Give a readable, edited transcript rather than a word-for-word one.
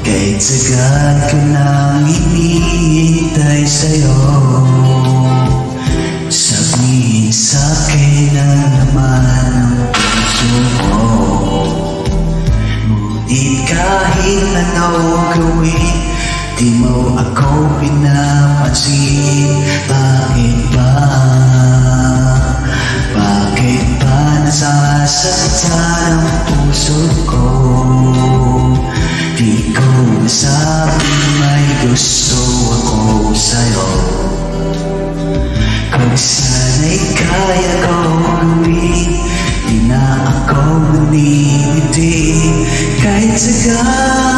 Kahit sagad ko nang hinihintay sa'yo. Sabihin sa'kin na naman ang puso mo. Ngunit kahit anong gawin, di mo ako pinapansin. Bakit ba? Bakit ba nasasaktan ang puso ko? Di ko masabing may gusto ako sa'yo. Kung sana'y kaya ko gawin, di na ako naninitig. Kahit sagad